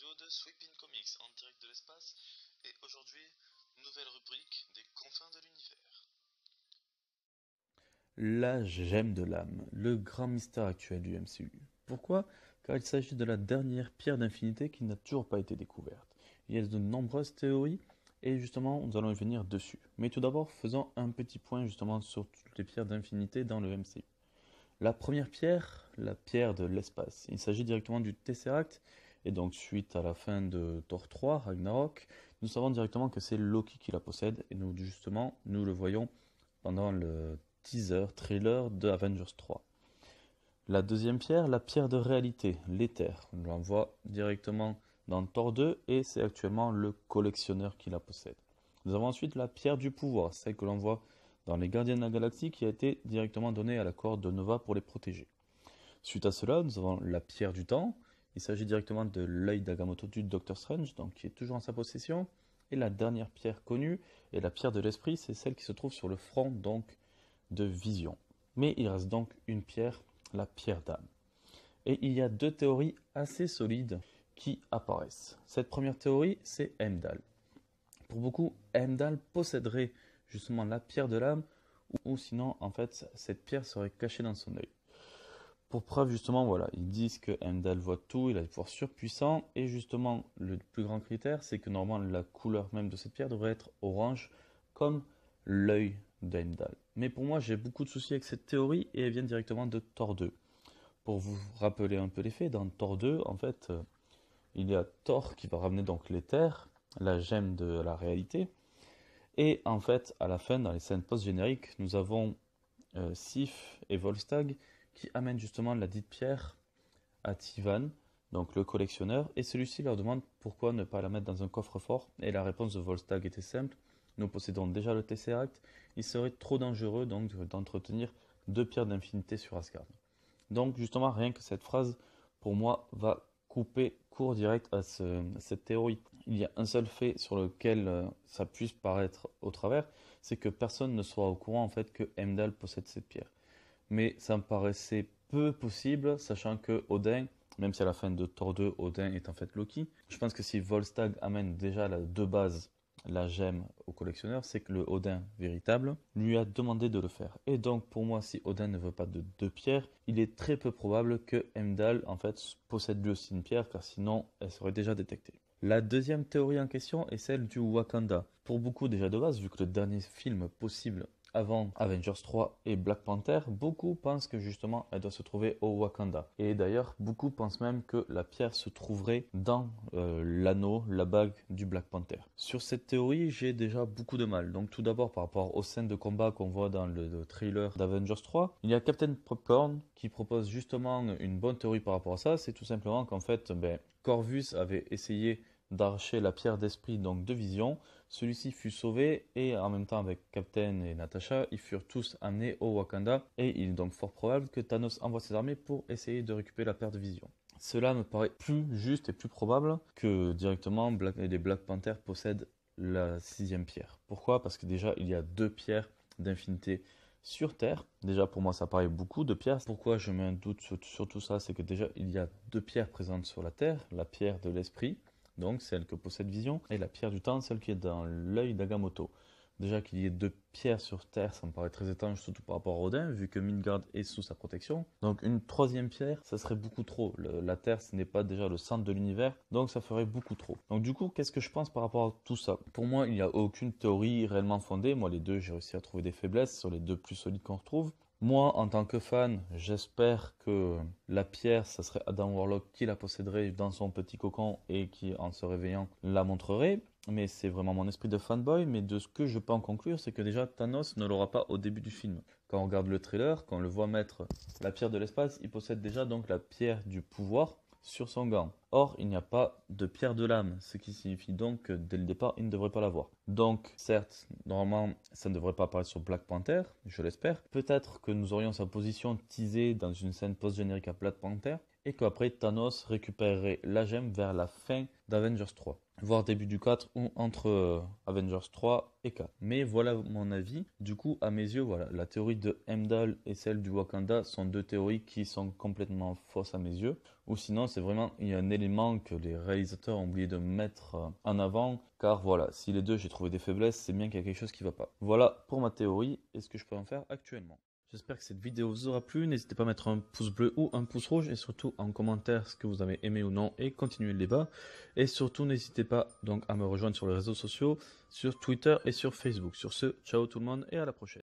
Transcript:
radio de Sweepin Comics en direct de l'espace, et aujourd'hui, nouvelle rubrique des confins de l'univers. La gemme de l'âme, le grand mystère actuel du MCU. Pourquoi? Car il s'agit de la dernière pierre d'infinité qui n'a toujours pas été découverte. Il y a de nombreuses théories et justement nous allons y venir dessus. Mais tout d'abord faisons un petit point justement sur toutes les pierres d'infinité dans le MCU. La première pierre, la pierre de l'espace. Il s'agit directement du Tesseract et donc suite à la fin de Thor 3, Ragnarok, nous savons directement que c'est Loki qui la possède et nous justement nous le voyons pendant le teaser, trailer de Avengers 3. La deuxième pierre, la pierre de réalité, l'éther. On l'envoie directement dans Thor 2 et c'est actuellement le collectionneur qui la possède. Nous avons ensuite la pierre du pouvoir, celle que l'on voit dans les Gardiens de la Galaxie qui a été directement donnée à la cohorte de Nova pour les protéger. Suite à cela, nous avons la pierre du temps. Il s'agit directement de l'œil d'Agamotto du Doctor Strange, donc qui est toujours en sa possession. Et la dernière pierre connue est la pierre de l'esprit, c'est celle qui se trouve sur le front donc de Vision. Mais il reste donc une pierre, la pierre d'âme. Et il y a deux théories assez solides qui apparaissent. Cette première théorie, c'est Heimdall. Pour beaucoup, Heimdall posséderait justement la pierre de l'âme, ou sinon, en fait, cette pierre serait cachée dans son œil. Pour preuve, justement, voilà, ils disent que Heimdall voit tout, il a des pouvoirs surpuissants, et justement, le plus grand critère, c'est que normalement, la couleur même de cette pierre devrait être orange, comme l'œil d'Heimdall. Mais pour moi, j'ai beaucoup de soucis avec cette théorie, et elle vient directement de Thor 2. Pour vous rappeler un peu les faits, dans Thor 2, en fait, il y a Thor qui va ramener donc l'éther, la gemme de la réalité, et en fait, à la fin, dans les scènes post-génériques, nous avons Sif et Volstagg qui amènent justement la dite pierre à Tivan, donc le collectionneur, et celui-ci leur demande pourquoi ne pas la mettre dans un coffre-fort, et la réponse de Volstagg était simple, nous possédons déjà le Tesseract, il serait trop dangereux donc d'entretenir deux pierres d'infinité sur Asgard. Donc justement, rien que cette phrase, pour moi, va couper court direct à cette théorie. Il y a un seul fait sur lequel ça puisse paraître au travers, c'est que personne ne soit au courant en fait que Heimdall possède cette pierre. Mais ça me paraissait peu possible, sachant que Odin, même si à la fin de Thor 2, Odin est en fait Loki, je pense que si Volstagg amène déjà de base la gemme au collectionneur, c'est que le Odin véritable lui a demandé de le faire. Et donc pour moi, si Odin ne veut pas de deux pierres, il est très peu probable que Heimdall en fait possède lui aussi une pierre, car sinon elle serait déjà détectée. La deuxième théorie en question est celle du Wakanda. Pour beaucoup déjà de base, vu que le dernier film possible avant Avengers 3 et Black Panther, beaucoup pensent que justement elle doit se trouver au Wakanda. Et d'ailleurs, beaucoup pensent même que la pierre se trouverait dans l'anneau, la bague du Black Panther. Sur cette théorie, j'ai déjà beaucoup de mal. Donc tout d'abord par rapport aux scènes de combat qu'on voit dans le trailer d'Avengers 3, il y a Captain Popcorn qui propose justement une bonne théorie par rapport à ça. C'est tout simplement qu'en fait, Corvus avait essayé d'arracher la pierre d'esprit donc de Vision. Celui-ci fut sauvé et en même temps avec Captain et Natasha, ils furent tous amenés au Wakanda et il est donc fort probable que Thanos envoie ses armées pour essayer de récupérer la pierre de Vision. Cela me paraît plus juste et plus probable que directement les Black Panthers possèdent la sixième pierre. Pourquoi? Parce que déjà il y a deux pierres d'infinité sur Terre. Déjà pour moi ça paraît beaucoup de pierres. Pourquoi je mets un doute sur tout ça? C'est que déjà il y a deux pierres présentes sur la Terre, la pierre de l'esprit donc celle que possède Vision, et la pierre du temps, celle qui est dans l'œil d'Agamotto. Déjà qu'il y ait deux pierres sur Terre, ça me paraît très étrange, surtout par rapport à Odin, vu que Midgard est sous sa protection. Donc une troisième pierre, ça serait beaucoup trop. La Terre, ce n'est pas déjà le centre de l'univers, donc ça ferait beaucoup trop. Donc du coup, qu'est-ce que je pense par rapport à tout ça? Pour moi, il n'y a aucune théorie réellement fondée. Moi, les deux, j'ai réussi à trouver des faiblesses sur les deux plus solides qu'on retrouve. Moi, en tant que fan, j'espère que la pierre, ça serait Adam Warlock qui la posséderait dans son petit cocon et qui, en se réveillant, la montrerait. Mais c'est vraiment mon esprit de fanboy. Mais de ce que je peux en conclure, c'est que déjà Thanos ne l'aura pas au début du film. Quand on regarde le trailer, quand on le voit mettre la pierre de l'espace, il possède déjà donc la pierre du pouvoir sur son gant. Or, il n'y a pas de pierre de l'âme, ce qui signifie donc que dès le départ, il ne devrait pas l'avoir. Donc, certes, normalement, ça ne devrait pas apparaître sur Black Panther, je l'espère. Peut-être que nous aurions sa position teasée dans une scène post-générique à Black Panther, et qu'après Thanos récupérerait la gemme vers la fin d'Avengers 3, voire début du 4 ou entre Avengers 3 et 4. Mais voilà mon avis. Du coup, à mes yeux, voilà, la théorie de Heimdall et celle du Wakanda sont deux théories qui sont complètement fausses à mes yeux. Ou sinon, c'est vraiment il y a un élément que les réalisateurs ont oublié de mettre en avant. Car voilà, si les deux j'ai trouvé des faiblesses, c'est bien qu'il y a quelque chose qui ne va pas. Voilà pour ma théorie et ce que je peux en faire actuellement. J'espère que cette vidéo vous aura plu. N'hésitez pas à mettre un pouce bleu ou un pouce rouge et surtout en commentaire ce que vous avez aimé ou non et continuez le débat. Et surtout n'hésitez pas donc à me rejoindre sur les réseaux sociaux, sur Twitter et sur Facebook. Sur ce, ciao tout le monde et à la prochaine.